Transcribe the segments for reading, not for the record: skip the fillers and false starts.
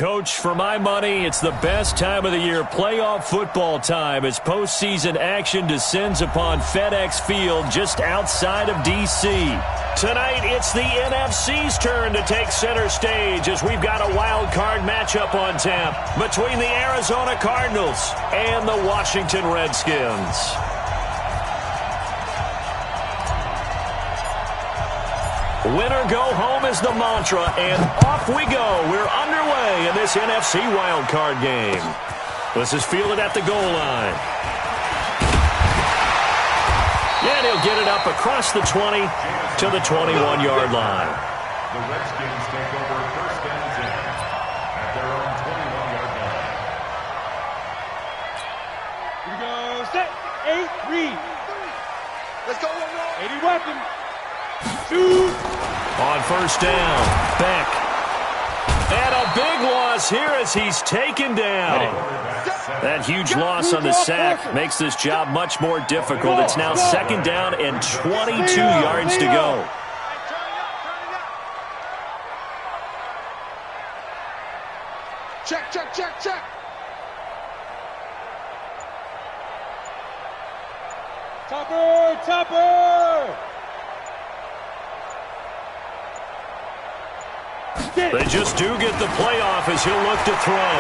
Coach, for my money, it's the best time of the year, playoff football time, as postseason action descends upon FedEx Field just outside of D.C. Tonight, it's the NFC's turn to take center stage as we've got a wild card matchup on tap between the Arizona Cardinals and the Washington Redskins. Winner go home is the mantra, and off we go. We're underway in this NFC wildcard game. This is fielded at the goal line. And he'll get it up across the 20 to the 21-yard line. The Redskins take over first and 10 at their own 21-yard line. Here we go. Set. 8, read. Let's go. 80 weapon. Shoot. On first down, Beck. And a big loss here as he's taken down. That huge loss on the sack makes this job much more difficult. It's now second down and 22 yards to go. Check, check, check, check. Topper, topper. They just do get the playoff as he'll look to throw.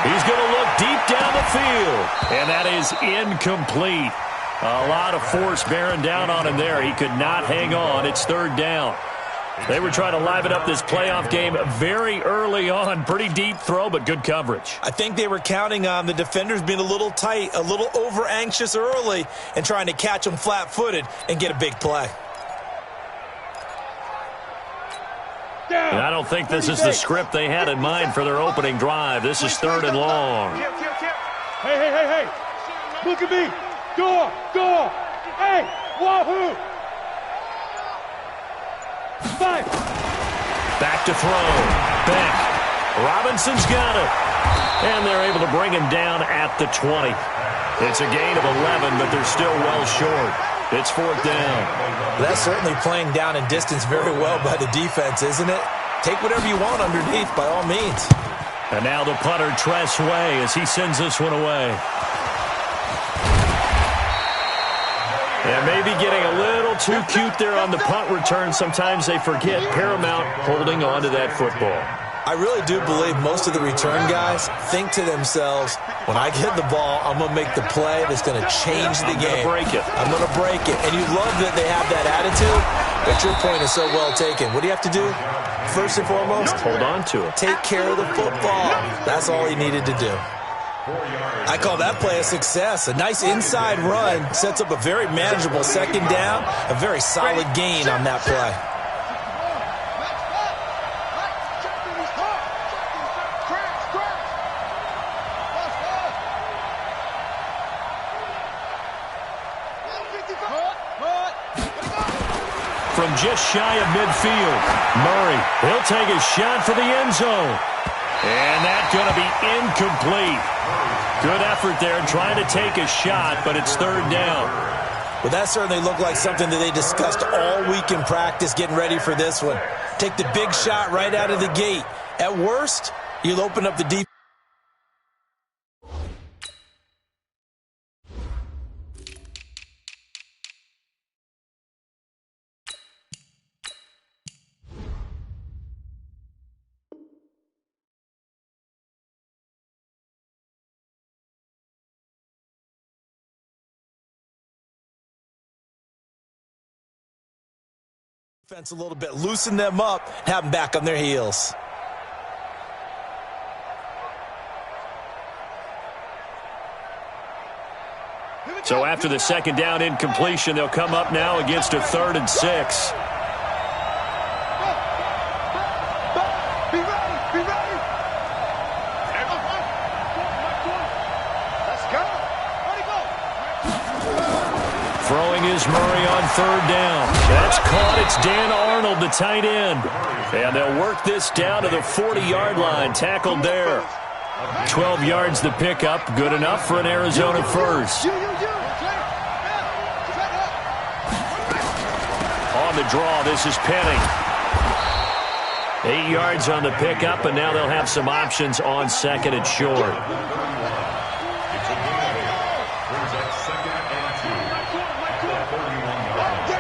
He's going to look deep down the field. And that is incomplete. A lot of force bearing down on him there. He could not hang on. It's third down. They were trying to liven up this playoff game very early on. Pretty deep throw, but good coverage. I think they were counting on the defenders being a little tight, a little over-anxious early, and trying to catch them flat-footed and get a big play. And I don't think this is the script they had in mind for their opening drive. This is third and long. Hey, hey, hey, hey. Look at me. Door, door. Hey, wahoo. 5. Back to throw. Beck. Robinson's got it. And they're able to bring him down at the 20. It's a gain of 11, but they're still well short. It's fourth down. That's certainly playing down in distance very well by the defense, isn't it? Take whatever you want underneath, by all means. And now the punter, Tress Way, as he sends this one away. And maybe getting a little too cute there on the punt return. Sometimes they forget paramount holding on to that football. I really do believe most of the return guys think to themselves, when I get the ball, I'm going to make the play that's going to change the game. I'm going to break it. And you love that they have that attitude, but your point is so well taken. What do you have to do? First and foremost, hold on to it. Take care of the football. That's all he needed to do. I call that play a success. A nice inside run sets up a very manageable second down, a very solid gain on that play. From just shy of midfield, Murray, he'll take a shot for the end zone. And that's going to be incomplete. Good effort there trying to take a shot, but it's third down. Well, that certainly looked like something that they discussed all week in practice getting ready for this one. Take the big shot right out of the gate. At worst, you'll open up the deep. Defense a little bit, loosen them up, have them back on their heels. So after the second down incompletion, they'll come up now against a 3rd and 6. Throwing is Murray on third down. That's caught. It's Dan Arnold, the tight end. And they'll work this down to the 40-yard line. Tackled there. 12 yards the pickup. Good enough for an Arizona first. On the draw, this is Penning. 8 yards on the pickup, and now they'll have some options on second and short. It's a gain. Brings up second and 2. At the 31-yard line.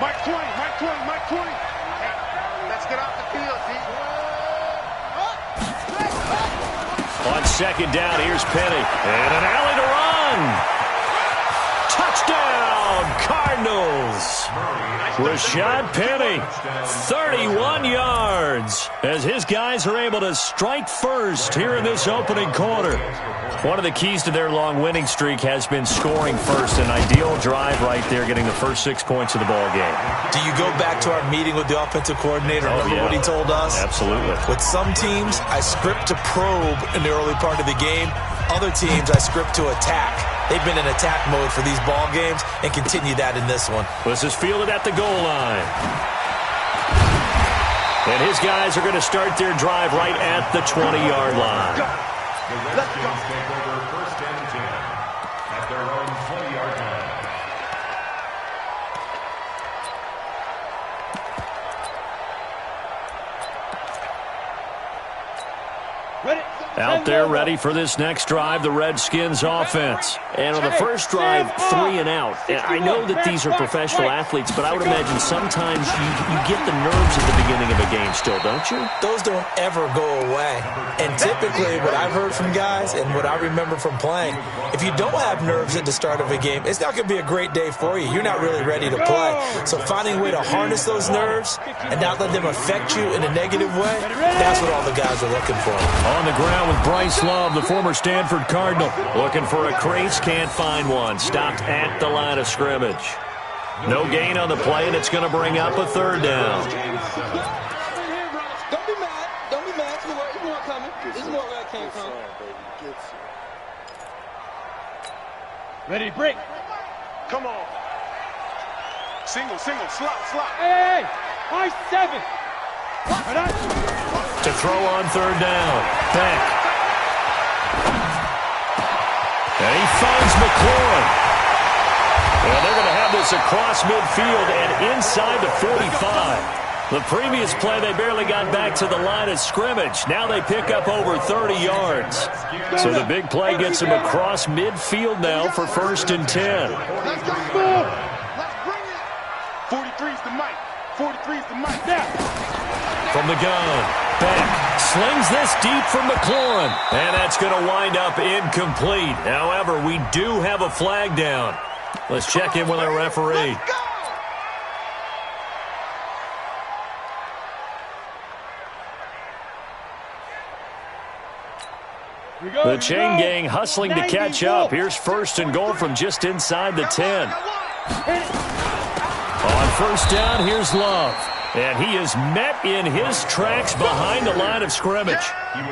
Mike 20, Mike 20, Mike 20. Let's get off the field, D. On second down, here's Penny. And an alley to run. Touchdown, Cardinals. Rashad Penny, 31 yards, as his guys are able to strike first here in this opening quarter. One of the keys to their long winning streak has been scoring first. An ideal drive right there, getting the first 6 points of the ball game. Do you go back to our meeting with the offensive coordinator? Remember what he told us? Absolutely. With some teams, I script to probe in the early part of the game. Other teams, I script to attack. They've been in attack mode for these ball games and continue that in this one. This is fielded at the goal line. And his guys are going to start their drive right at the 20-yard line. The Redskins take over first and 10 at their own 20-yard line. Out there ready for this next drive, the Redskins offense. And on the first drive, 3 and out. And I know that these are professional athletes, but I would imagine sometimes you get the nerves at the beginning of a game still, don't you? Those don't ever go away. And typically what I've heard from guys and what I remember from playing, if you don't have nerves at the start of a game, it's not going to be a great day for you. You're not really ready to play. So finding a way to harness those nerves and not let them affect you in a negative way, that's what all the guys are looking for. On the ground with Bryce Love, the former Stanford Cardinal. Looking for a crease, can't find one. Stopped at the line of scrimmage. No gain on the play, and it's going to bring up a third down. Don't be mad. Don't be mad. There's more coming. This is more where I came from. Ready to break. Come on. Single, slot. Hey. High 7. To throw on third down. Beck. And he finds McLaurin. And they're going to have this across midfield and inside the 45. The previous play, they barely got back to the line of scrimmage. Now they pick up over 30 yards. So the big play gets them across midfield now for first and 10. Let's go. Let's bring it. 43's the mic. 43's the mic. Now. From the gun, Beck slings this deep for McLaurin. And that's going to wind up incomplete. However, we do have a flag down. Let's check in with our referee. The chain gang hustling to catch up. Here's first and goal from just inside the 10. On first down, here's Love. And he is met in his tracks behind the line of scrimmage.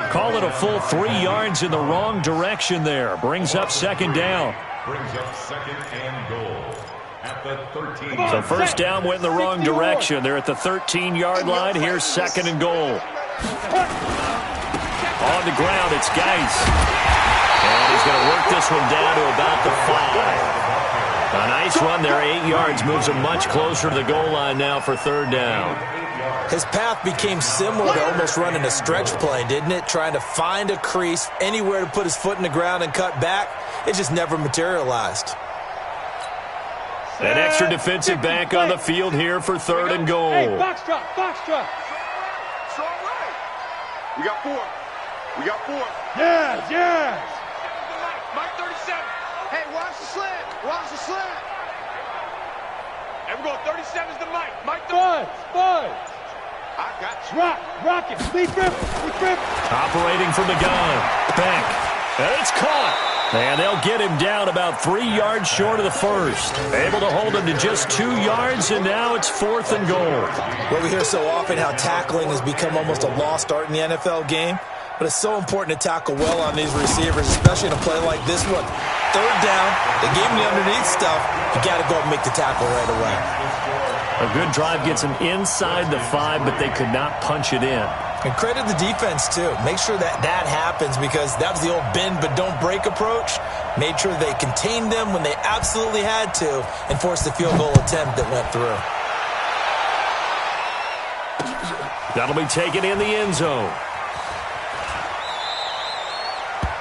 Call it a full 3 yards in the wrong direction there. Brings up second down. Brings up second and goal at the 13. So first down went in the wrong direction. They're at the 13-yard line. Here's second and goal. On the ground, it's Geis. And he's going to work this one down to about the 5. A nice run there, 8 yards, moves him much closer to the goal line now for third down. His path became similar to almost running a stretch play, didn't it? Trying to find a crease, anywhere to put his foot in the ground and cut back. It just never materialized. An extra defensive back on the field here for third and goal. Hey, box drop. We got 4. Yes. Mike 37. Hey, watch the slant. Hey, we're going 37's the Mike. Mike Bud. I got you. Rock it. Lee Griffin. Operating from the gun. Beck. And it's caught. And they'll get him down about 3 yards short of the first. Able to hold him to just 2 yards, and now it's fourth and goal. Well, we hear so often how tackling has become almost a lost art in the NFL game. But it's so important to tackle well on these receivers, especially in a play like this one. Third down, they gave him the underneath stuff. You got to go and make the tackle right away. A good drive gets them inside the 5, but they could not punch it in. And credit the defense, too. Make sure that happens, because that was the old bend but don't break approach. Made sure they contained them when they absolutely had to and forced the field goal attempt that went through. That'll be taken in the end zone.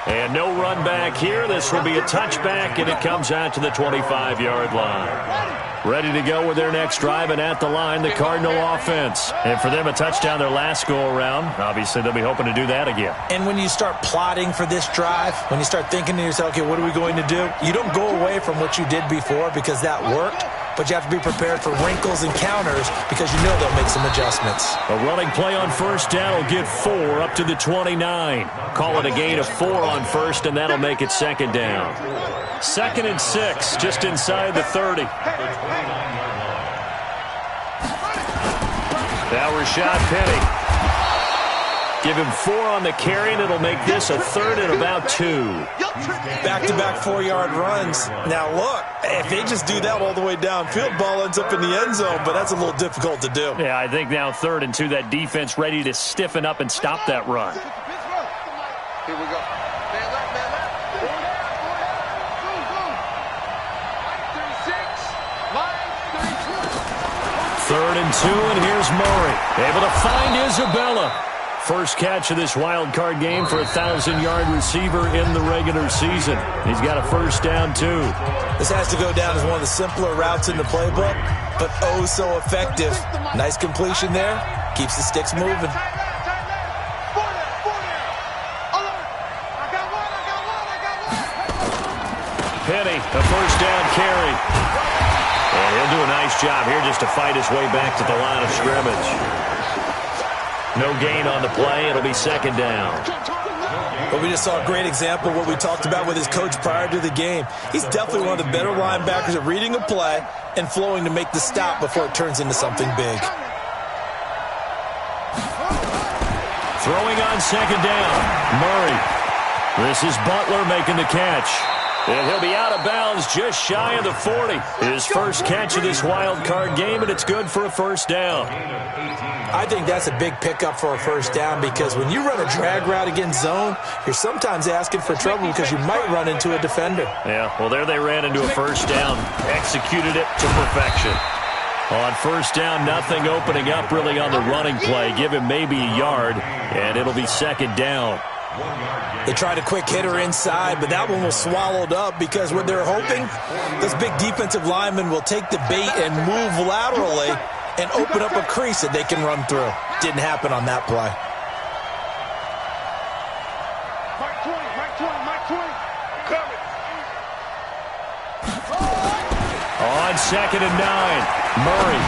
And no run back here. This will be a touchback, and it comes out to the 25-yard line. Ready to go with their next drive, and at the line, the Cardinal offense. And for them, a touchdown their last go-around. Obviously, they'll be hoping to do that again. And when you start plotting for this drive, when you start thinking to yourself, okay, what are we going to do? You don't go away from what you did before because that worked, but you have to be prepared for wrinkles and counters because you know they'll make some adjustments. A running play on first down will get 4 up to the 29. Call it a gain of 4 on first, and that'll make it second down. 2nd and 6, just inside the 30. Now Rashad Penny. Give him 4 on the carry, and it'll make this a 3rd and about 2. Back-to-back 4-yard runs. Now, look, if they just do that all the way downfield, ball ends up in the end zone, but that's a little difficult to do. Yeah, I think now 3rd and 2, that defense ready to stiffen up and stop that run. Here we go. Man left, man left. 3rd and 2, and here's Murray. Able to find Isabella. First catch of this wild card game for a 1,000-yard receiver in the regular season. He's got a first down, too. This has to go down as one of the simpler routes in the playbook, but oh so effective. Nice completion there. Keeps the sticks moving. Penny, a first down carry. And he'll do a nice job here just to fight his way back to the line of scrimmage. No gain on the play. It'll be second down. But we just saw a great example of what we talked about with his coach prior to the game. He's definitely one of the better linebackers at reading a play and flowing to make the stop before it turns into something big. Throwing on second down, Murray. This is Butler making the catch. And he'll be out of bounds just shy of the 40. His first catch of this wild card game, and it's good for a first down. I think that's a big pickup for a first down because when you run a drag route against zone, you're sometimes asking for trouble because you might run into a defender. Yeah, well, there they ran into a first down. Executed it to perfection. On first down, nothing opening up really on the running play. Give him maybe a yard, and it'll be second down. They tried a quick hitter inside, but that one was swallowed up because what they're hoping, this big defensive lineman will take the bait and move laterally and open up a crease that they can run through. Didn't happen on that play. Mark 20, Mark 20, Mark 20. Coming. On 2nd and 9, Murray.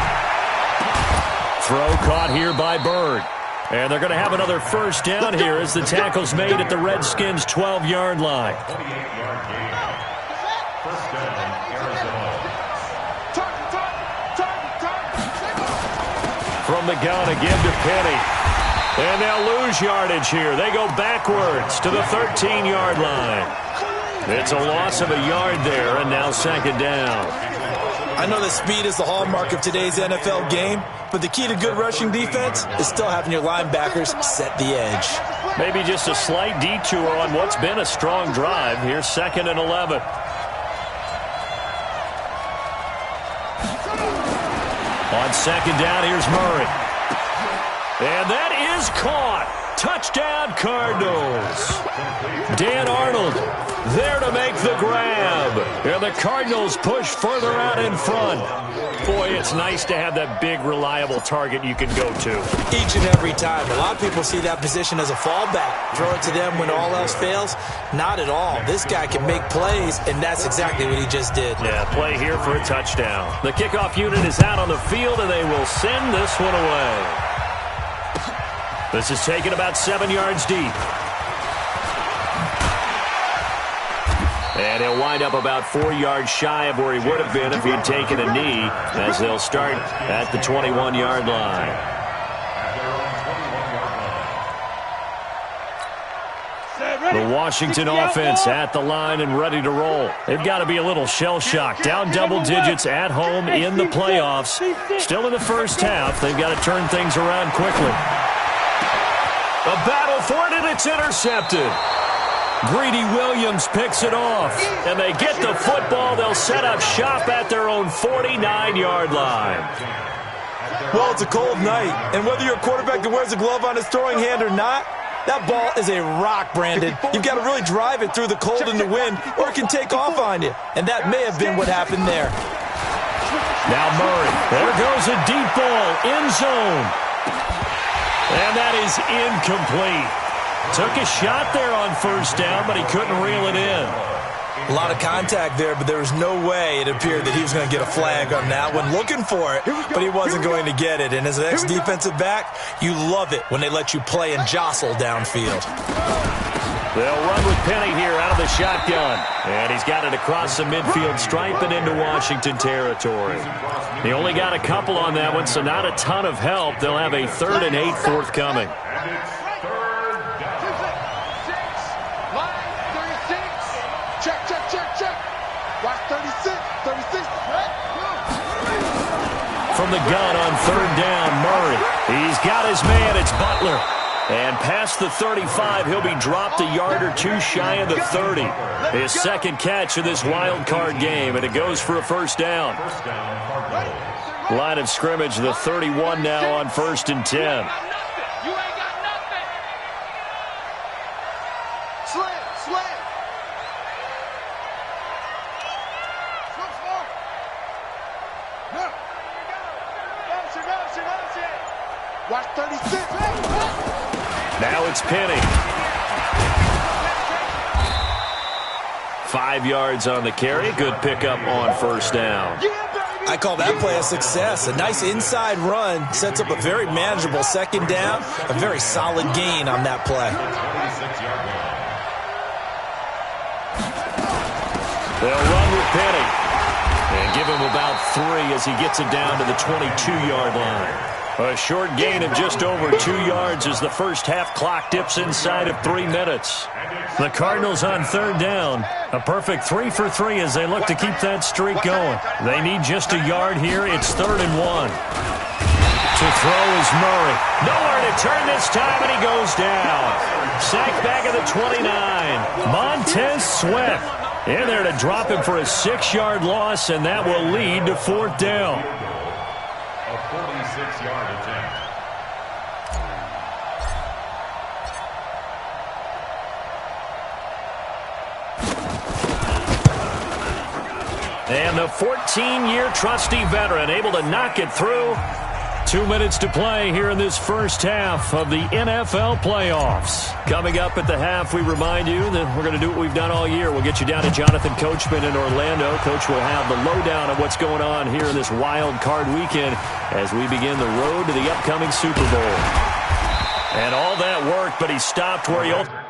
Throw caught here by Bird. And they're going to have another first down here as the tackle's made at the Redskins' 12-yard line. First down, Arizona. From the gun, a give to Penny. And they'll lose yardage here. They go backwards to the 13-yard line. It's a loss of a yard there, and now second down. I know that speed is the hallmark of today's NFL game, but the key to good rushing defense is still having your linebackers set the edge. Maybe just a slight detour on what's been a strong drive. Here's 2nd and 11. On second down, here's Murray. And that is caught. Touchdown, Cardinals. Dan Arnold there to make the grab. And the Cardinals push further out in front. Boy, it's nice to have that big, reliable target you can go to. Each and every time. A lot of people see that position as a fallback. Throw it to them when all else fails. Not at all. This guy can make plays, and that's exactly what he just did. Yeah, play here for a touchdown. The kickoff unit is out on the field, and they will send this one away. This is taken about 7 yards deep. And he'll wind up about 4 yards shy of where he would have been if he had taken a knee, as they'll start at the 21-yard line. The Washington offense at the line and ready to roll. They've got to be a little shell-shocked. Down double digits at home in the playoffs. Still in the first half. They've got to turn things around quickly. A battle for it, and it's intercepted. Greedy Williams picks it off, and they get the football. They'll set up shop at their own 49-yard line. Well, it's a cold night, and whether you're a quarterback that wears a glove on his throwing hand or not, that ball is a rock, Brandon. You've got to really drive it through the cold and the wind, or it can take off on you. And that may have been what happened there. Now Murray. There goes a deep ball. End zone. And that is incomplete. Took a shot there on first down, but he couldn't reel it in. A lot of contact there, but there was no way it appeared that he was going to get a flag on that one. Looking for it, but he wasn't going to get it. And as an ex-defensive back, you love it when they let you play and jostle downfield. They'll run with Penny here out of the shotgun. And he's got it across the midfield stripe and into Washington territory. He only got a couple on that one, so not a ton of help. They'll have a 3rd and 8 forthcoming. From the gun on 3rd down, Murray. He's got his man. It's Butler. And past the 35, he'll be dropped a yard or two shy of the 30. His second catch of this wild card game, and it goes for a first down. Line of scrimmage, the 31 now on 1st and 10. Watch 36. Now it's Penny. 5 yards on the carry. Good pickup on first down. I call that play a success. A nice inside run sets up a very manageable second down. A very solid gain on that play. They'll run with Penny. And give him about 3 as he gets it down to the 22-yard line. A short gain of just over 2 yards as the first half clock dips inside of 3 minutes. The Cardinals on 3rd down. A perfect 3 for 3 as they look to keep that streak going. They need just a yard here. It's 3rd and 1. To throw is Murray. Nowhere to turn this time, and he goes down. Sacked back at the 29. Montez Sweat in there to drop him for a 6-yard loss, and that will lead to 4th down. A 46-yard attempt. And the 14-year trusty veteran able to knock it through. 2 minutes to play here in this first half of the NFL playoffs. Coming up at the half, we remind you that we're going to do what we've done all year. We'll get you down to Jonathan Coachman in Orlando. Coach will have the lowdown of what's going on here in this wild card weekend as we begin the road to the upcoming Super Bowl. And all that worked, but he stopped where he ultimately...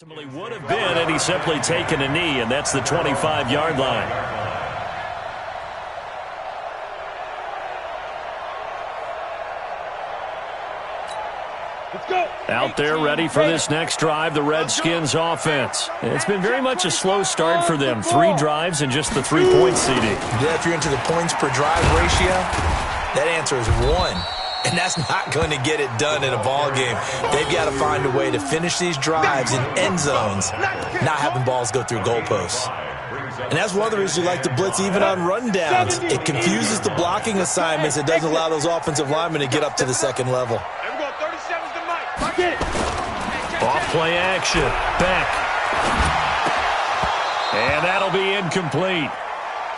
ultimately would have been had he simply taken a knee, and that's the 25-yard line. Out there ready for this next drive, the Redskins offense. It's been very much a slow start for them. 3 drives and just the 3-point CD. Yeah, if you're into the points per drive ratio, that answer is 1. And that's not going to get it done in a ball game. They've got to find a way to finish these drives in end zones, not having balls go through goalposts. And that's one of the reasons you like to blitz even on rundowns. It confuses the blocking assignments. It doesn't allow those offensive linemen to get up to the second level. Off play action. Back. And that'll be incomplete.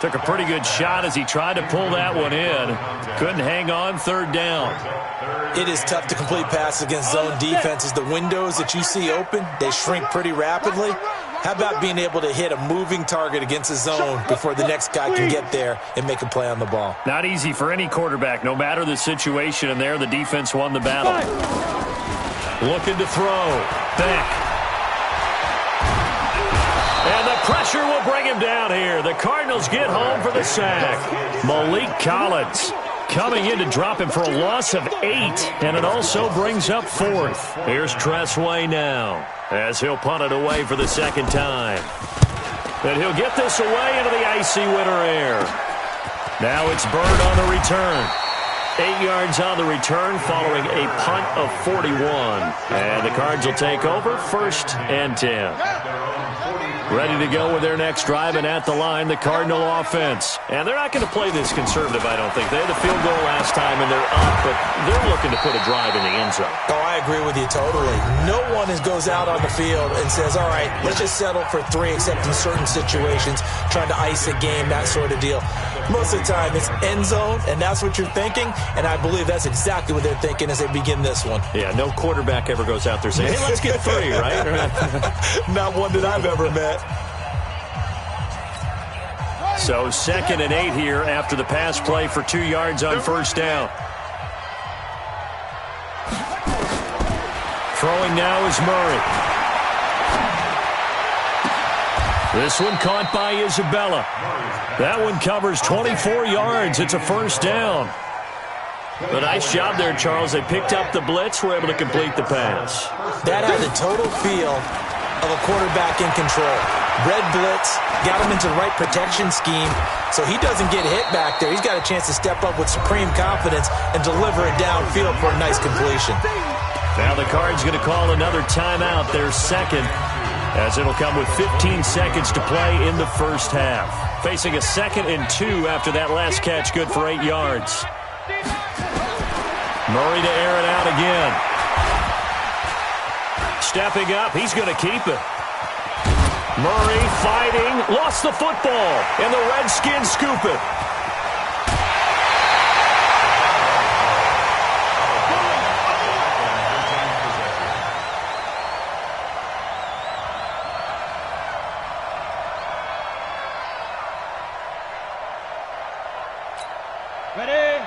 Took a pretty good shot as he tried to pull that one in. Couldn't hang on, 3rd down. It is tough to complete passes against zone defenses. The windows that you see open, they shrink pretty rapidly. How about being able to hit a moving target against a zone before the next guy can get there and make a play on the ball? Not easy for any quarterback, no matter the situation. And there, the defense won the battle. Looking to throw. Back. And the pressure will bring him down here. The Cardinals get home for the sack. Malik Collins coming in to drop him for a loss of 8. And it also brings up 4th. Here's Tressway now as he'll punt it away for the 2nd time. And he'll get this away into the icy winter air. Now it's Bird on the return. 8 yards on the return following a punt of 41. And the Cards will take over 1st and 10. Ready to go with their next drive, and at the line, the Cardinal offense. And they're not going to play this conservative, I don't think. They had the field goal last time, and they're up, but they're looking to put a drive in the end zone. Oh, I agree with you totally. No one goes out on the field and says, all right, let's just settle for 3, except in certain situations, trying to ice a game, that sort of deal. Most of the time, it's end zone, and that's what you're thinking, and I believe that's exactly what they're thinking as they begin this one. Yeah, no quarterback ever goes out there saying, hey, let's get 3, right? Not one that I've ever met. So 2nd and 8 here after the pass play for 2 yards on 1st down. Throwing now is Murray. This one caught by Isabella. That one covers 24 yards. It's a 1st down. A nice job there, Charles. They picked up the blitz, were able to complete the pass. That had the total feel of a quarterback in control. Red blitz, got him into the right protection scheme, so he doesn't get hit back there. He's got a chance to step up with supreme confidence and deliver it downfield for a nice completion. Now the Cards going to call another timeout, their 2nd, as it'll come with 15 seconds to play in the 1st half. Facing a 2nd and 2 after that last catch, good for 8 yards. Murray to air it out again. Stepping up, he's going to keep it. Murray fighting, lost the football, and the Redskins scoop it.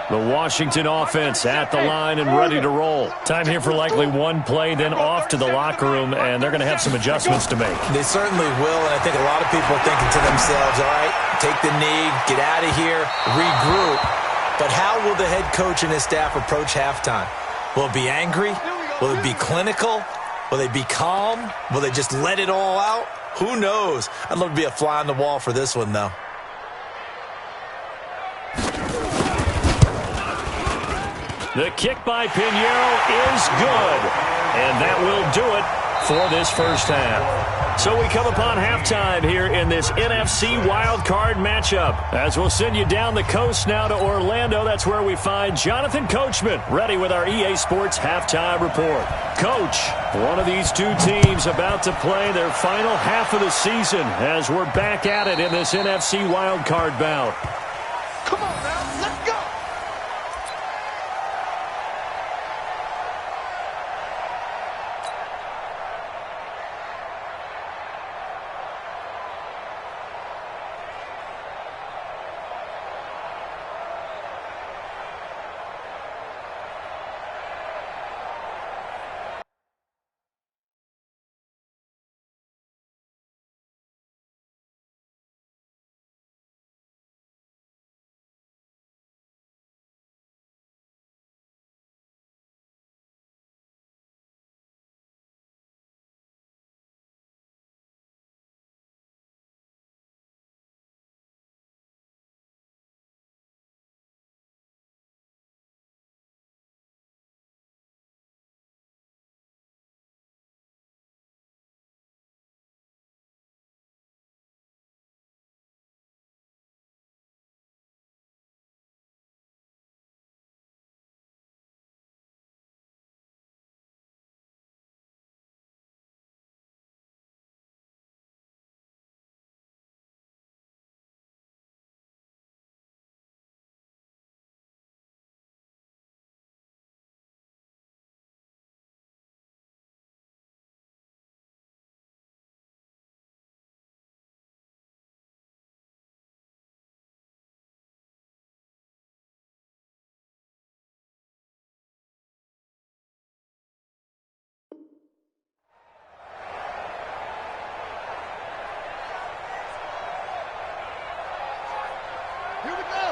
The Washington offense at the line and ready to roll. Time here for likely one play, then off to the locker room, and they're going to have some adjustments to make. They certainly will, and I think a lot of people are thinking to themselves, all right, take the knee, get out of here, regroup. But how will the head coach and his staff approach halftime? Will it be angry? Will it be clinical? Will they be calm? Will they just let it all out? Who knows? I'd love to be a fly on the wall for this one, though. The kick by Pinheiro is good. And that will do it for this 1st half. So we come upon halftime here in this NFC wildcard matchup. As we'll send you down the coast now to Orlando. That's where we find Jonathan Coachman ready with our EA Sports halftime report. Coach, one of these two teams about to play their final half of the season as we're back at it in this NFC wildcard bout. Come on now.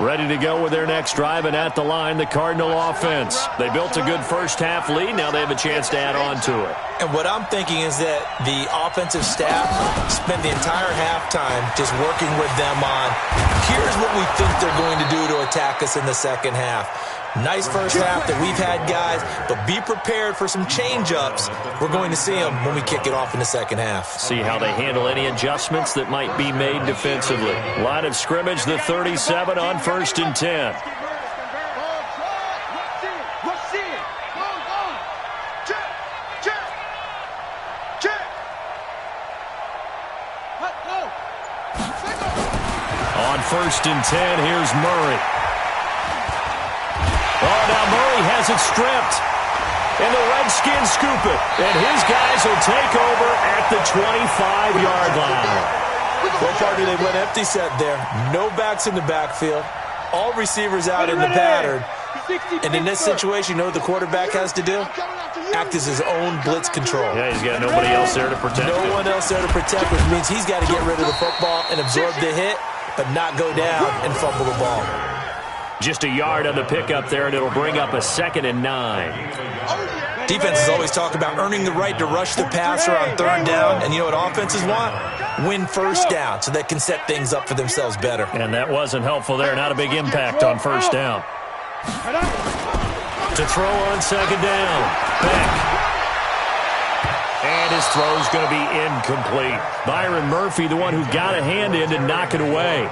Ready to go with their next drive, and at the line, the Cardinal offense. They built a good first-half lead. Now they have a chance to add on to it. And what I'm thinking is that the offensive staff spend the entire halftime just working with them on, here's what we think they're going to do to attack us in the second half. Nice first half that we've had, guys, but be prepared for some change-ups. We're going to see them when we kick it off in the second half. See how they handle any adjustments that might be made defensively. Line of scrimmage, the 37 on 1st and 10. On 1st and 10, here's Murray. Oh, now Murray has it stripped. And the Redskins scoop it. And his guys will take over at the 25-yard line. Well, partner, they went empty set there. No backs in the backfield. All receivers out in the pattern. And in this situation, you know what the quarterback has to do? Act as his own blitz control. Yeah, he's got nobody else there to protect him. No one else there to protect, which means he's got to get rid of the football and absorb the hit, but not go down and fumble the ball. Just a yard on the pickup there, and it'll bring up a 2nd and 9. Defenses always talk about earning the right to rush the passer on 3rd down, and you know what offenses want? Win first down so they can set things up for themselves better. And that wasn't helpful there. Not a big impact on 1st down. To throw on 2nd down. Beck. And his throw's going to be incomplete. Byron Murphy, the one who got a hand in to knock it away.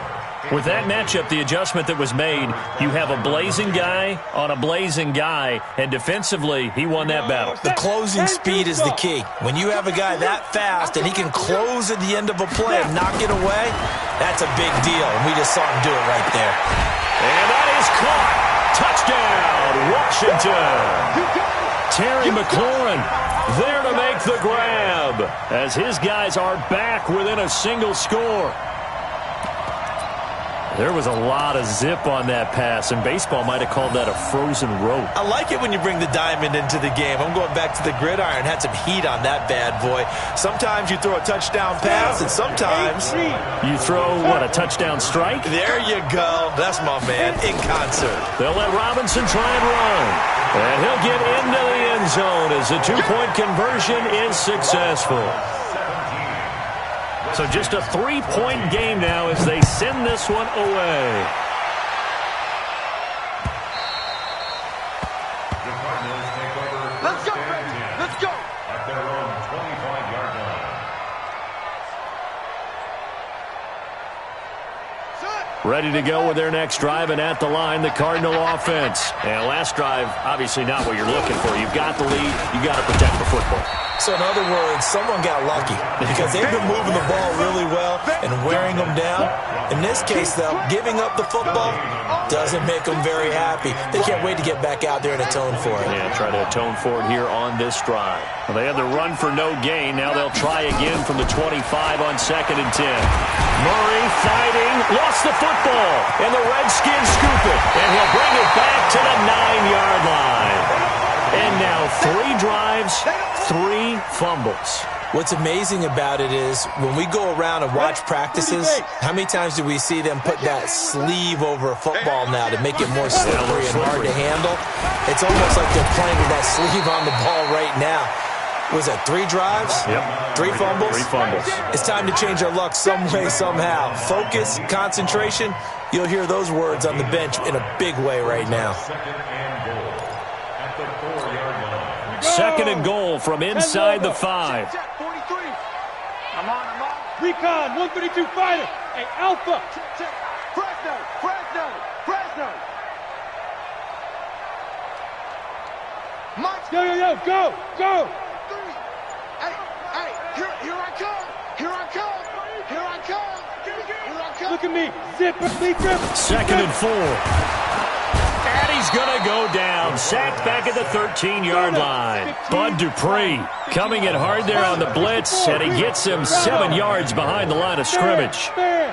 With that matchup, the adjustment that was made, you have a blazing guy on a blazing guy, and defensively, he won that battle. The closing speed is the key. When you have a guy that fast and he can close at the end of a play and knock it away, that's a big deal, and we just saw him do it right there. And that is caught. Touchdown, Washington. Terry McLaurin there to make the grab as his guys are back within a single score. There was a lot of zip on that pass, and baseball might have called that a frozen rope. I like it when you bring the diamond into the game. I'm going back to the gridiron. Had some heat on that bad boy. Sometimes you throw a touchdown pass, and sometimes you throw, what, a touchdown strike? There you go. That's my man, in concert. They'll let Robinson try and run. And he'll get into the end zone as the two-point conversion is successful. So just a 3-point game now as they send this one away. The Cardinals take over. Let's go, baby. Let's go. At their own 25-yard line. Ready to go with their next drive, and at the line, the Cardinal offense. And last drive, obviously not what you're looking for. You've got the lead. You've got to protect the football. So in other words, someone got lucky because they've been moving the ball really well and wearing them down. In this case, though, giving up the football doesn't make them very happy. They can't wait to get back out there and atone for it. Yeah, try to atone for it here on this drive. Well, they had the run for no gain. Now they'll try again from the 25 on 2nd and 10. Murray fighting, lost the football, and the Redskins scoop it, and he'll bring it back to the 9-yard line. And now 3 drives, 3 fumbles. What's amazing about it is when we go around and watch practices, how many times do we see them put that sleeve over a football now to make it more slippery and hard to handle? It's almost like they're playing with that sleeve on the ball right now. Was that 3 drives? Yep. 3 fumbles? 3 fumbles. It's time to change our luck some way, somehow. Focus, concentration, you'll hear those words on the bench in a big way right now. 2nd and goal. At the 4-yard line. 2nd and goal from inside the 5. Check, 43. I'm on. Recon, 132 fighter. Hey, Alpha. Check. Fresno. Mike. Yo, go. 3. Hey, here I come. Look at me. Zip, leap, rip. 2nd and 4. And he's going to go down. Sacked back at the 13-yard line. Bud Dupree coming in hard there on the blitz, and he gets him 7 yards behind the line of scrimmage. Hey!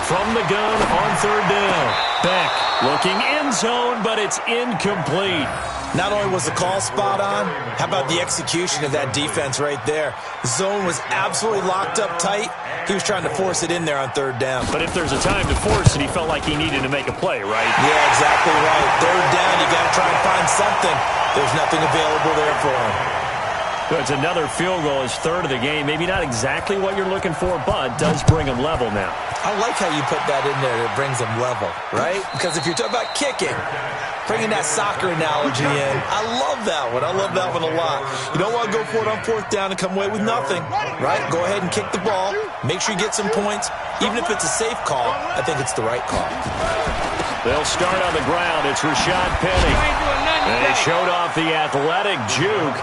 From the gun on 3rd down. Beck. Looking end zone, but it's incomplete. Not only was the call spot on, how about the execution of that defense right there? The zone was absolutely locked up tight. He was trying to force it in there on third down. But if there's a time to force it, he felt like he needed to make a play, right? Yeah, exactly right. Third down, you got to try and find something. There's nothing available there for him. It's another field goal, his third of the game. Maybe not exactly what you're looking for, but does bring him level now. I like how you put that in there. It brings him level, right? Because if you're talking about kicking, bringing that soccer analogy in, I love that one. I love that one a lot. You don't want to go for it on fourth down and come away with nothing, right? Go ahead and kick the ball. Make sure you get some points. Even if it's a safe call, I think it's the right call. They'll start on the ground. It's Rashad Penny. And he showed off the athletic juke.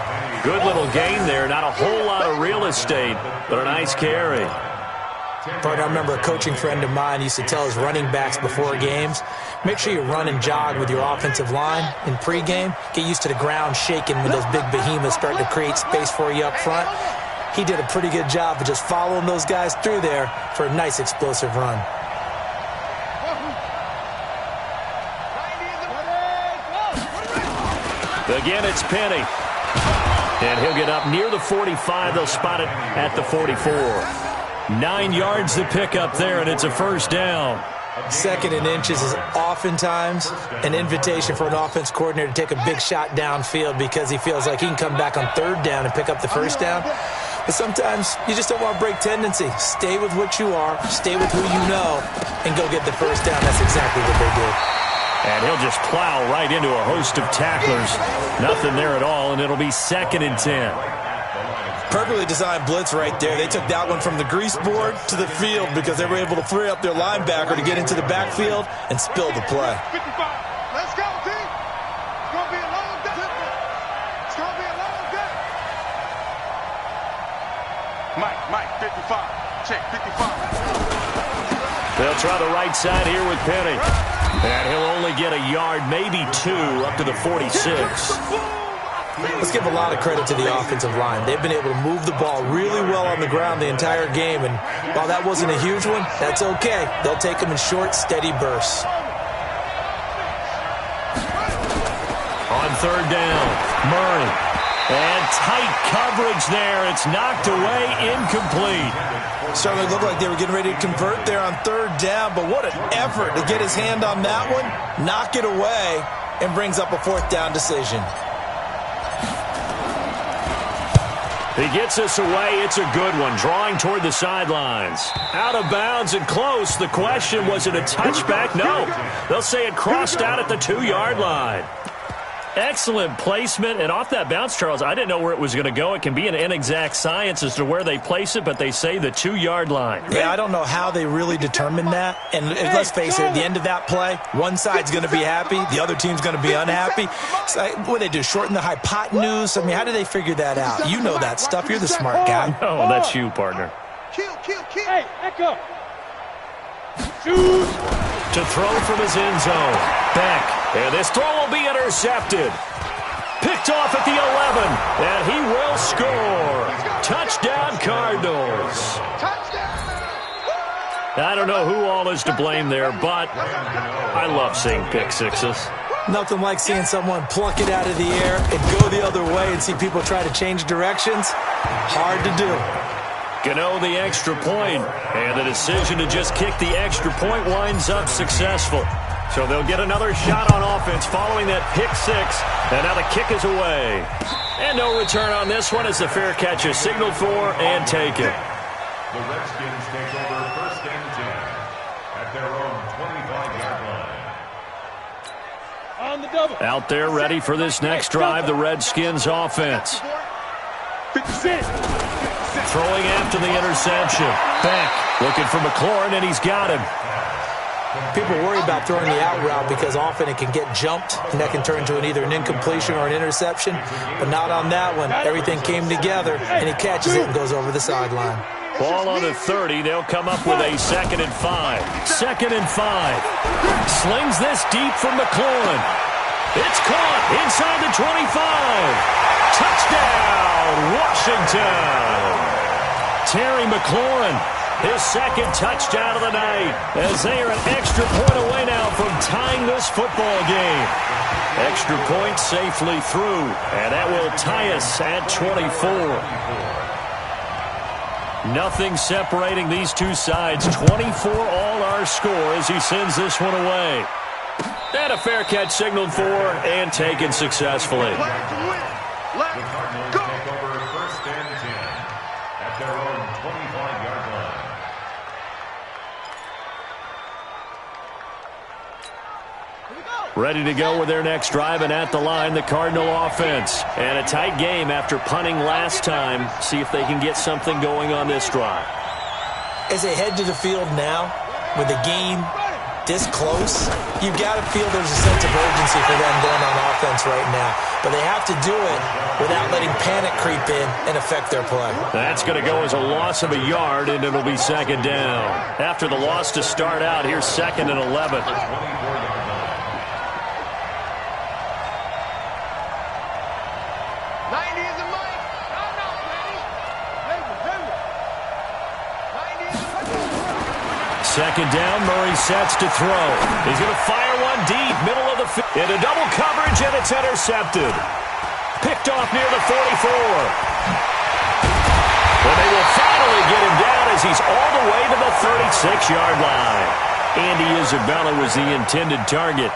Good little gain there. Not a whole lot of real estate, but a nice carry. Partner, I remember a coaching friend of mine used to tell his running backs before games, make sure you run and jog with your offensive line in pregame. Get used to the ground shaking when those big behemoths start to create space for you up front. He did a pretty good job of just following those guys through there for a nice explosive run. Again, it's Penny. And he'll get up near the 45. They'll spot it at the 44. 9 yards to pick up there, and it's a first down. 2nd and inches is oftentimes an invitation for an offense coordinator to take a big shot downfield because he feels like he can come back on 3rd down and pick up the first down. But sometimes you just don't want to break tendency. Stay with what you are, stay with who you know, and go get the first down. That's exactly what they did. And he'll just plow right into a host of tacklers. Nothing there at all, and it'll be 2nd and 10. Perfectly designed blitz right there. They took that one from the grease board to the field because they were able to free up their linebacker to get into the backfield and spill the play. 55. Let's go, team. It's going to be a long day. It's going to be a long day. Mike, 55. Check, 55. They'll try the right side here with Penny. And he'll only get a yard, maybe 2, up to the 46. Let's give a lot of credit to the offensive line. They've been able to move the ball really well on the ground the entire game. And while that wasn't a huge one, that's okay. They'll take them in short, steady bursts. On 3rd down, Murray. And tight coverage there. It's knocked away, incomplete. Certainly looked like they were getting ready to convert there on 3rd down, but what an effort to get his hand on that one, knock it away, and brings up a 4th down decision. He gets us away. It's a good one. Drawing toward the sidelines. Out of bounds and close. The question, was it a touchback? No. They'll say it crossed out at the 2-yard line. Excellent placement, and off that bounce, Charles, I didn't know where it was going to go. It can be an inexact science as to where they place it, but they say the 2-yard line. Yeah, I don't know how they really determined that. And let's face it, at the end of that play, one side's going to be happy, the other team's going to be unhappy. So, what do they do, shorten the hypotenuse? I mean, how do they figure that out? You know that stuff. You're the smart guy. Oh, that's you, partner. Kill. Hey, echo. Shoot. To throw from his end zone. Beck. And this throw will be intercepted. Picked off at the 11. And he will score. Touchdown, Cardinals. I don't know who all is to blame there, but I love seeing pick sixes. Nothing like seeing someone pluck it out of the air and go the other way and see people try to change directions. Hard to do. Gano the extra point, and the decision to just kick the extra point winds up successful. So they'll get another shot on offense following that pick six, and now the kick is away. And no return on this one as the fair catch is signaled for and taken. The Redskins take over 1st and 10 at their own 25-yard line. On the double. Out there ready for this next drive, the Redskins offense. 56. Throwing after the interception. Beck looking for McLaurin, and he's got him. People worry about throwing the out route because often it can get jumped, and that can turn into either an incompletion or an interception. But not on that one. Everything came together, and he catches it and goes over the sideline. Ball on the 30. They'll come up with a 2nd and 5. 2nd and 5. Slings this deep from McLaurin. It's caught inside the 25. Touchdown, Washington. Terry McLaurin His second touchdown of the night, as they are an extra point away now from tying this football game. Extra point safely through, and that will tie us at 24. Nothing separating these two sides. 24 all our score as he sends this one away. And a fair catch signaled for and taken successfully. The Cardinals take over 1st and 10 at their own 25-yard line. Ready to go with their next drive, and at the line, the Cardinal offense. And a tight game after punting last time. See if they can get something going on this drive. As they head to the field now, with the game this close, you've got to feel there's a sense of urgency for them going on offense right now. But they have to do it without letting panic creep in and affect their play. That's going to go as a loss of a yard, and it'll be 2nd down. After the loss to start out, here's 2nd and 11. Second down, Murray sets to throw. He's going to fire one deep, middle of the field. Into double coverage, and it's intercepted. Picked off near the 44. But they will finally get him down as he's all the way to the 36-yard line. Andy Isabella was the intended target.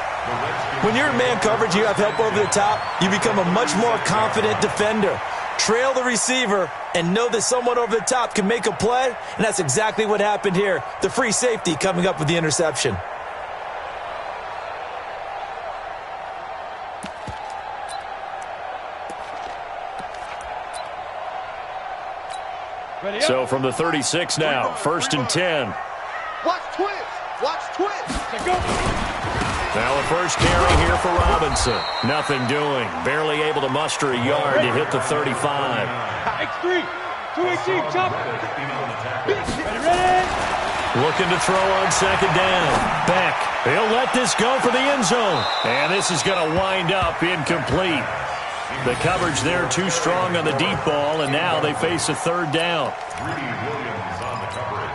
When you're in man coverage, you have help over the top, you become a much more confident defender. Trail the receiver and know that someone over the top can make a play, and that's exactly what happened here. The free safety coming up with the interception. So from the 36 now, 1st and 10. Watch twist. Watch twist. Now a first carry here for Robinson. Nothing doing. Barely able to muster a yard to hit the 35. X3. 218. Jump. Ready. Looking to throw on 2nd down. Beck. He'll let this go for the end zone. And this is going to wind up incomplete. The coverage there too strong on the deep ball, and now they face a 3rd down. Williams on the coverage.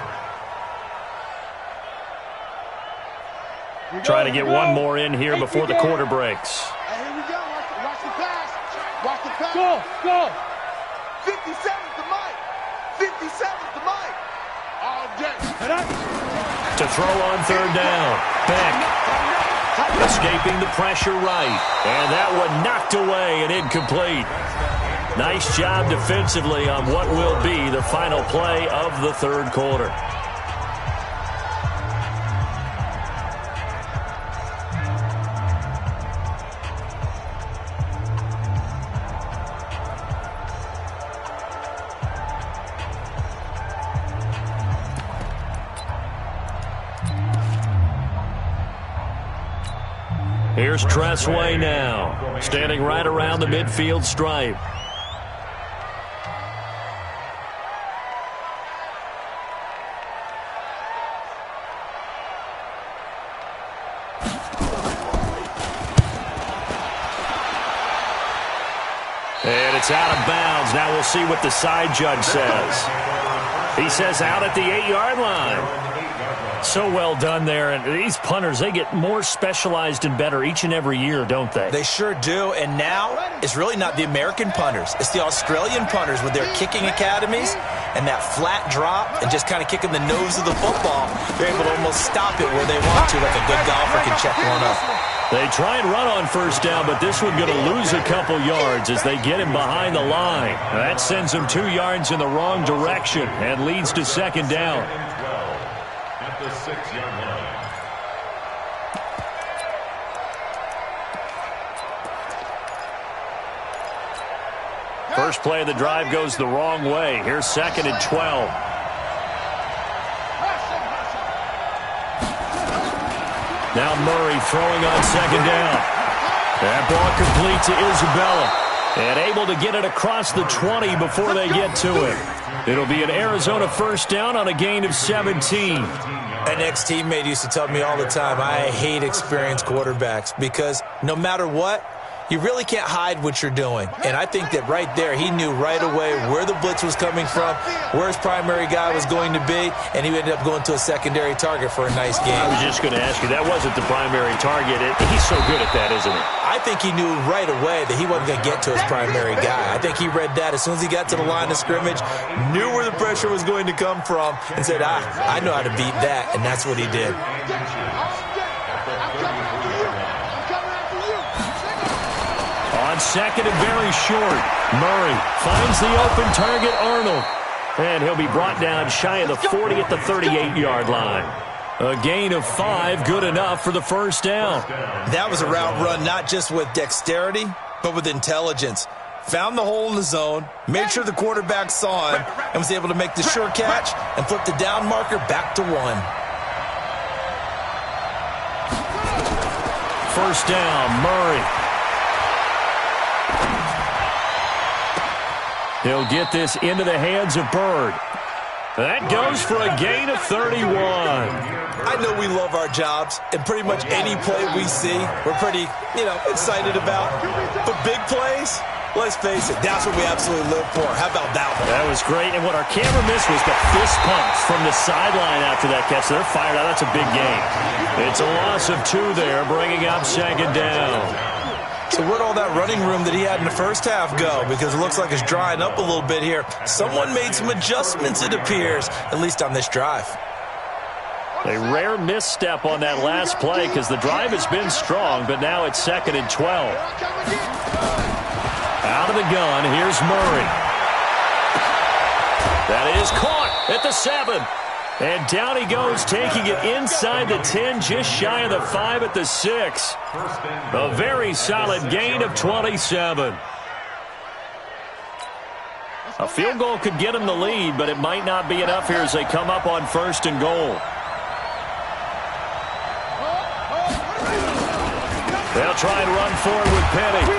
Trying to get one more in here before the quarter breaks. Here we go. Watch the pass. Watch the pass. Go. 57's the mic. 57's the mic. All day. To throw on 3rd down. Beck. Escaping the pressure right. And that one knocked away and incomplete. Nice job defensively on what will be the final play of the 3rd quarter. Here's Tressway now, standing right around the midfield stripe. And it's out of bounds. Now we'll see what the side judge says. He says out at the 8-yard line. So well done there. And these punters, they get more specialized and better each and every year, don't they? They sure do. And now it's really not the American punters. It's the Australian punters with their kicking academies and that flat drop and just kind of kicking the nose of the football. They're able to almost stop it where they want to, like a good golfer can check one up. They try and run on 1st down, but this one going to lose a couple yards as they get him behind the line. That sends him 2 yards in the wrong direction and leads to 2nd down. At the 6-yard line. First play of the drive goes the wrong way. Here's 2nd and 12. Now Murray throwing on 2nd down. That ball complete to Isabella. And able to get it across the 20 before they get to it. It'll be an Arizona 1st down on a gain of 17. An ex-teammate used to tell me all the time, I hate experienced quarterbacks because no matter what, you really can't hide what you're doing. And I think that right there, he knew right away where the blitz was coming from, where his primary guy was going to be, and he ended up going to a secondary target for a nice game. I was just going to ask you, that wasn't the primary target. He's so good at that, isn't he? I think he knew right away that he wasn't going to get to his primary guy. I think he read that as soon as he got to the line of scrimmage, knew where the pressure was going to come from, and said, I know how to beat that, and that's what he did. On second and very short, Murray finds the open target, Arnold. And he'll be brought down shy of the 40 at the 38-yard line. A gain of 5, good enough for the first down. That was a route run not just with dexterity, but with intelligence. Found the hole in the zone, made sure the quarterback saw him, and was able to make the sure catch and flip the down marker back to 1. First down, Murray. He'll get this into the hands of Bird. That goes for a gain of 31. I know we love our jobs, and pretty much any play we see, we're pretty, excited about. But big plays, let's face it, that's what we absolutely live for. How about that one? That was great, and what our camera missed was the fist pumps from the sideline after that catch. They're fired out. That's a big gain. It's a loss of 2 there, bringing up second down. So where'd all that running room that he had in the first half go? Because it looks like it's drying up a little bit here. Someone made some adjustments, it appears, at least on this drive. A rare misstep on that last play because the drive has been strong, but now it's second and 12. Out of the gun, here's Murray. That is caught at the 7. And down he goes, taking it inside the 10, just shy of the 5 at the 6. A very solid gain of 27. A field goal could get him the lead, but it might not be enough here as they come up on first and goal. They'll try and run forward with Penny.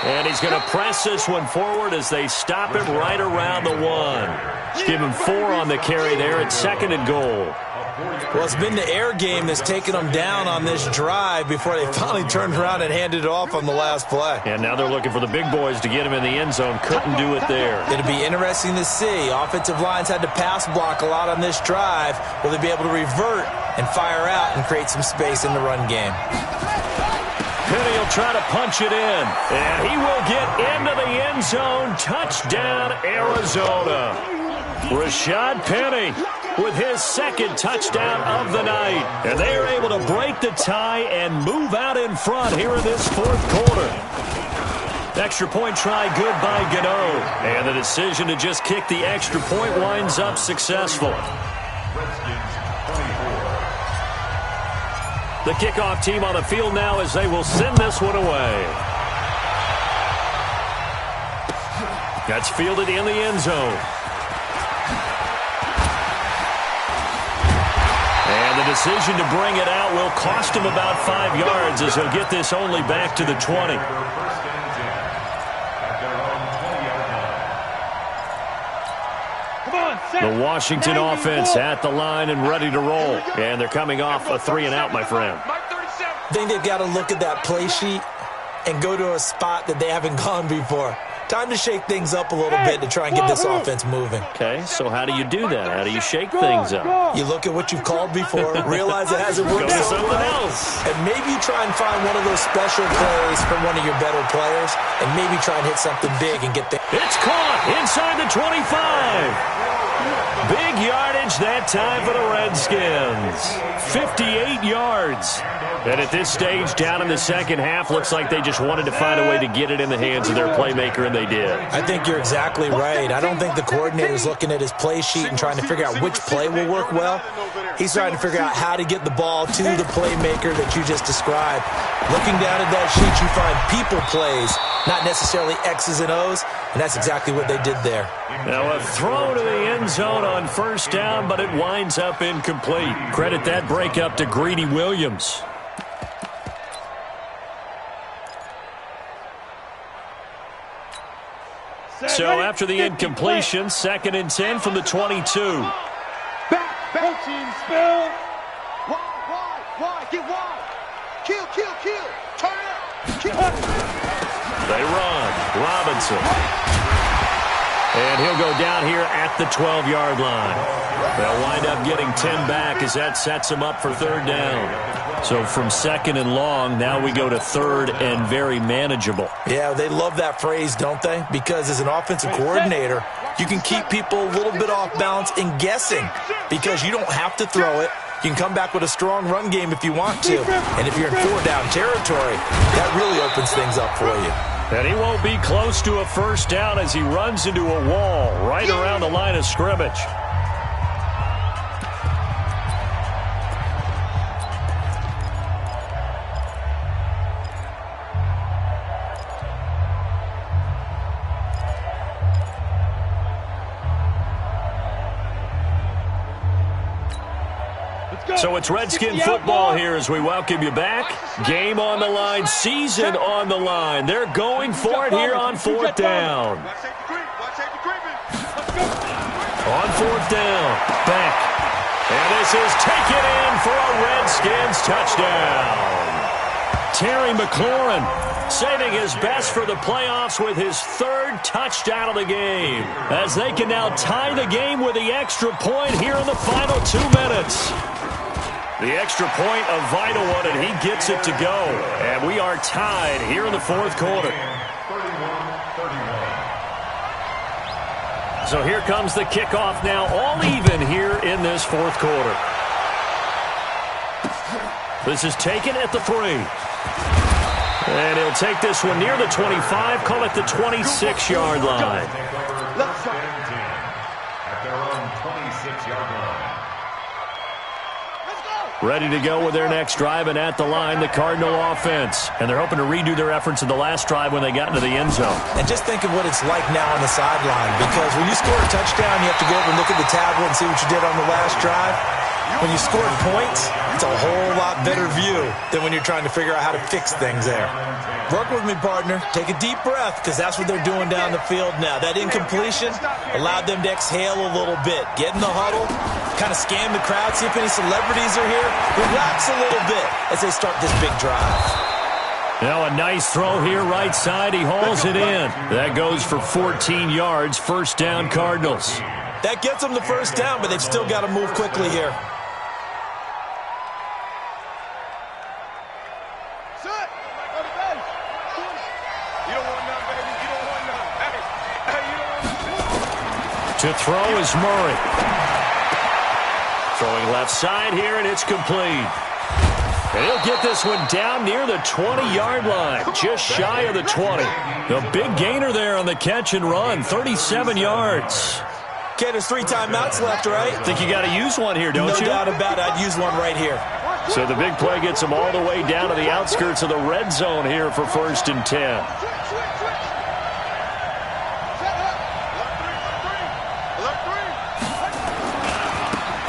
And he's going to press this one forward as they stop him right around the 1. Give him 4 on the carry there at second and goal. Well, it's been the air game that's taken them down on this drive before they finally turned around and handed it off on the last play. And now they're looking for the big boys to get him in the end zone. Couldn't do it there. It'll be interesting to see. Offensive lines had to pass block a lot on this drive. Will they be able to revert and fire out and create some space in the run game? Penny will try to punch it in, and he will get into the end zone. Touchdown, Arizona. Rashad Penny with his second touchdown of the night. And they are able to break the tie and move out in front here in this fourth quarter. Extra point try good by Gano. And the decision to just kick the extra point winds up successful. The kickoff team on the field now as they will send this one away. That's fielded in the end zone. And the decision to bring it out will cost him about 5 yards as he'll get this only back to the 20. The Washington offense at the line and ready to roll. And they're coming off a 3-and-out, my friend. I think they've got to look at that play sheet and go to a spot that they haven't gone before. Time to shake things up a little bit to try and get this offense moving. Okay, so how do you do that? How do you shake things up? You look at what you've called before, realize it hasn't worked so well, and maybe you try and find one of those special plays from one of your better players, and maybe try and hit something big and get there. It's caught inside the 25. Big yardage that time for the Redskins. 58 yards. And at this stage, down in the second half, looks like they just wanted to find a way to get it in the hands of their playmaker, and they did. I think you're exactly right. I don't think the coordinator's looking at his play sheet and trying to figure out which play will work well. He's trying to figure out how to get the ball to the playmaker that you just described. Looking down at that sheet, you find people plays, not necessarily X's and O's, and that's exactly what they did there. Now a throw to the end zone on first down, but it winds up incomplete. Credit that breakup to Greedy Williams. So after the incompletion, 2nd and 10 from the 22. Back, team spill. Wide, get wide. Kill. Turn it up. Kill. They run. Robinson. And he'll go down here at the 12-yard line. They'll wind up getting 10 back as that sets them up for third down. So from second and long, now we go to third and very manageable. Yeah, they love that phrase, don't they? Because as an offensive coordinator, you can keep people a little bit off balance and guessing because you don't have to throw it. You can come back with a strong run game if you want to. And if you're in four-down territory, that really opens things up for you. And he won't be close to a first down as he runs into a wall right around the line of scrimmage. So it's Redskin football here as we welcome you back. Game on the line, season on the line. They're going for it here on fourth down. On fourth down, back. And this is taken in for a Redskins touchdown. Terry McLaurin saving his best for the playoffs with his third touchdown of the game, as they can now tie the game with the extra point here in the final 2 minutes. The extra point, a vital one, and he gets it to go. And we are tied here in the fourth quarter. So here comes the kickoff now, all even here in this fourth quarter. This is taken at the 3. And he'll take this one near the 25, call it the 26-yard line. At their own 26-yard line. Ready to go with their next drive, and at the line, the Cardinal offense. And they're hoping to redo their efforts in the last drive when they got into the end zone. And just think of what it's like now on the sideline, because when you score a touchdown, you have to go over and look at the tablet and see what you did on the last drive. When you scored points, it's a whole lot better view than when you're trying to figure out how to fix things there. Work with me, partner. Take a deep breath, because that's what they're doing down the field now. That incompletion allowed them to exhale a little bit. Get in the huddle, kind of scan the crowd, see if any celebrities are here. Relax a little bit as they start this big drive. Now a nice throw here right side. He hauls it in. That goes for 14 yards. First down, Cardinals. That gets them the first down, but they've still got to move quickly here. To throw is Murray. Throwing left side here, and it's complete. And he'll get this one down near the 20-yard line, just shy of the 20. The big gainer there on the catch and run, 37 yards. Okay, there's 3 timeouts left, right? Think you got to use one here, don't you? No doubt about it. I'd use one right here. So the big play gets them all the way down to the outskirts of the red zone here for 1st and 10.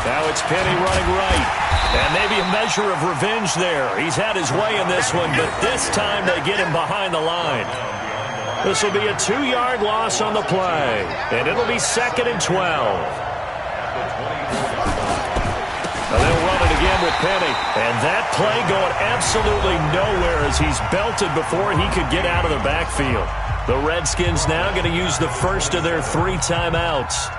Now it's Penny running right. And maybe a measure of revenge there. He's had his way in this one, but this time they get him behind the line. This will be a 2-yard loss on the play. And it'll be 2nd and 12. And they'll run it again with Penny. And that play going absolutely nowhere as he's belted before he could get out of the backfield. The Redskins now going to use the first of their 3 timeouts,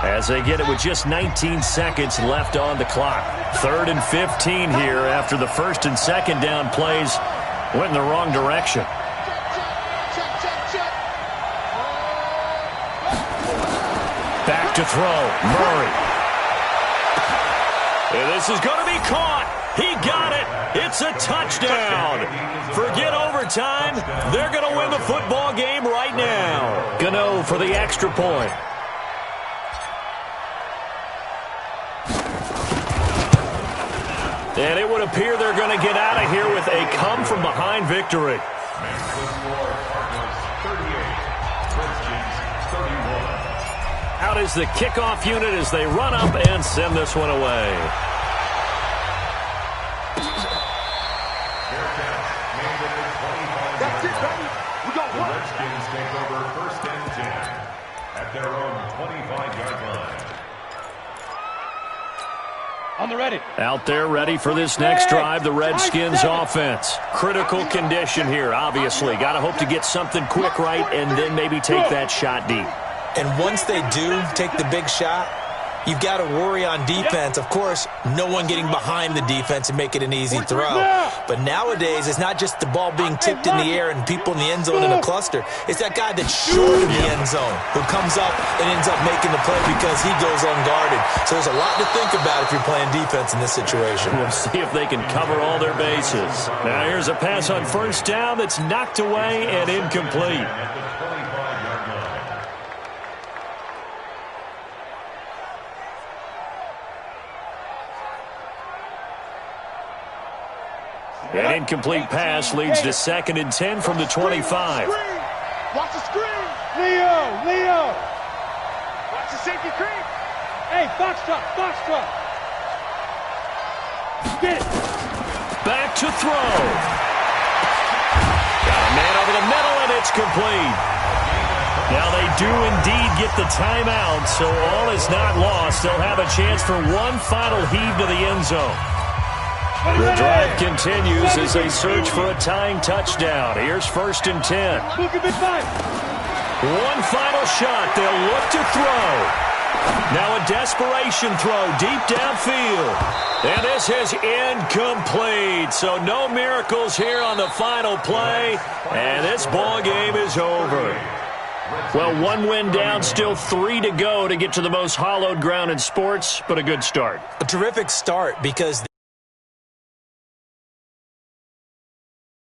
as they get it with just 19 seconds left on the clock. 3rd and 15 here after the 1st and 2nd down plays went in the wrong direction. Back to throw, Murray. And this is going to be caught. He got it. It's a touchdown. Forget overtime. They're going to win the football game right now. Gano for the extra point. And it would appear they're going to get out of here with a come-from-behind victory. Out is the kickoff unit as they run up and send this one away. That's it, baby. We got The one. Redskins take over 1st and 10 at their own 25-yard line. On the ready. Out there ready for this next drive, the Redskins offense. Critical condition here, obviously. Got to hope to get something quick right and then maybe take that shot deep. And once they do take the big shot, you've got to worry on defense. Of course, no one getting behind the defense and make it an easy throw. But nowadays, it's not just the ball being tipped in the air and people in the end zone in a cluster. It's that guy that's short of the end zone who comes up and ends up making the play because he goes unguarded. So there's a lot to think about if you're playing defense in this situation. We'll see if they can cover all their bases. Now here's a pass on first down that's knocked away and incomplete. An incomplete pass leads to 2nd and 10 from the 25. Watch the screen. Leo. Watch the safety creep. Hey, box truck. Get it. Back to throw. Got a man over the middle, and it's complete. Now they do indeed get the timeout, so all is not lost. They'll have a chance for one final heave to the end zone. The drive continues as they search for a tying touchdown. Here's 1st and 10. One final shot. They'll look to throw. Now a desperation throw deep downfield. And this is incomplete. So no miracles here on the final play. And this ball game is over. Well, 1 win down, still 3 to go to get to the most hallowed ground in sports, but a good start. A terrific start because